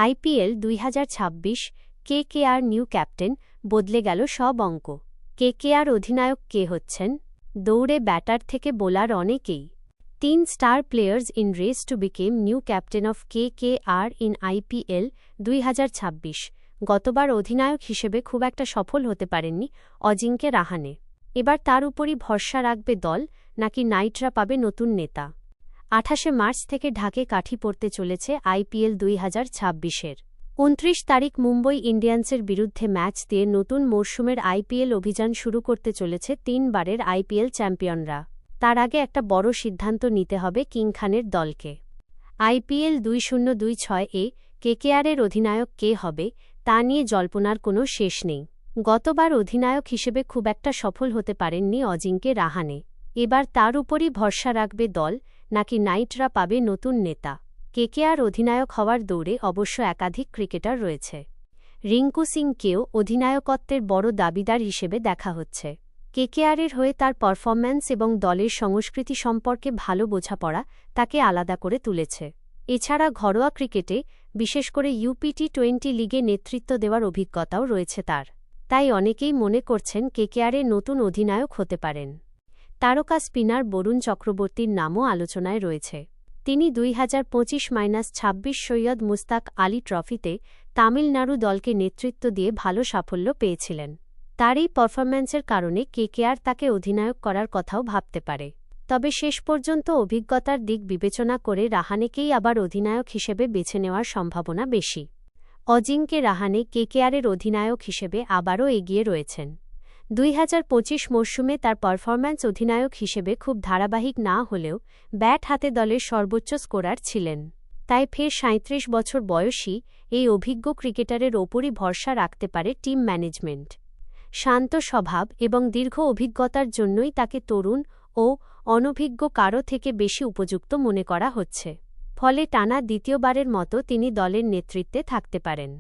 IPL ২০২৬ KKR new captain, বদলে গেল সব অঙ্ক। কেকেআর অধিনায়ক কে হচ্ছেন? দৌড়ে ব্যাটার থেকে বোলার অনেকেই। 3 star players in race to become new captain of KKR in IPL ২০২৬। গতবার অধিনায়ক হিসেবে খুব একটা সফল হতে পারেননি অজিঙ্কে রাহানে। এবার তার উপরই ভরসা রাখবে দল, নাকি নাইটরা পাবে নতুন নেতা? ২৮ মার্চ থেকে ঢাকে কাঠি পড়তে চলেছে আইপিএল ২০২৬-এর। ২৯ তারিখ মুম্বই ইন্ডিয়ান্সের বিরুদ্ধে ম্যাচ দিয়ে নতুন মরশুমের আইপিএল অভিযান শুরু করতে চলেছে ৩ বারের আইপিএল চ্যাম্পিয়নরা। তার আগে একটা বড় সিদ্ধান্ত নিতে হবে কিং খানের দলকে। আইপিএল ২০২৬-এ কেকেআরের অধিনায়ক কে হবে তা নিয়ে জল্পনার কোনো শেষ নেই। গতবার অধিনায়ক হিসেবে খুব একটা সফল হতে পারেননি অজিঙ্কে রাহানে। এবার তার উপরই ভরসা রাখবে দল, নাকি নাইটরা পাবে নতুন নেতা? কেকেআর অধিনায়ক হওয়ার দৌড়ে অবশ্য একাধিক ক্রিকেটার রয়েছে। রিঙ্কু সিংকেও অধিনায়কত্বের বড় দাবিদার হিসেবে দেখা হচ্ছে। কেকেআরের হয়ে তার পারফরম্যান্স এবং দলের সংস্কৃতি সম্পর্কে ভালো বোঝাপড়া তাকে আলাদা করে তুলেছে। এছাড়া ঘরোয়া ক্রিকেটে, বিশেষ করে টি-20 লিগে নেতৃত্ব দেওয়ার অভিজ্ঞতাও রয়েছে তার। তাই অনেকেই মনে করছেন কেকেআরের নতুন অধিনায়ক হতে পারেন। তারকা স্পিনার বরুণ চক্রবর্তীর নামও আলোচনায় রয়েছে। তিনি ২০২৫-২৬ সৈয়দ মুস্তাক আলী ট্রফিতে তামিলনাড়ু দলকে নেতৃত্ব দিয়ে ভালো সাফল্য পেয়েছিলেন। তার এই পারফরম্যান্সের কারণে কেকেআর তাকে অধিনায়ক করার কথাও ভাবতে পারে। তবে শেষ পর্যন্ত অভিজ্ঞতার দিক বিবেচনা করে রাহানেকেই আবার অধিনায়ক হিসেবে বেছে নেওয়ার সম্ভাবনা বেশি। অজিঙ্কে রাহানে কেকেআরের অধিনায়ক হিসেবে আবারও এগিয়ে রয়েছেন। ২০২৫ মরশুমে তার পারফরম্যান্স অধিনায়ক হিসেবে খুব ধারাবাহিক না হলেও ব্যাট হাতে দলের সর্বোচ্চ স্কোরার ছিলেন। তাই ফের ৩৭ বছর বয়সী এই অভিজ্ঞ ক্রিকেটারের ওপরই ভরসা রাখতে পারে টিম ম্যানেজমেন্ট। শান্ত স্বভাব এবং দীর্ঘ অভিজ্ঞতার জন্যই তাকে তরুণ ও অনভিজ্ঞ কারো থেকে বেশি উপযুক্ত মনে করা হচ্ছে। ফলে টানা দ্বিতীয়বারের মতো তিনি দলের নেতৃত্বে থাকতে পারেন।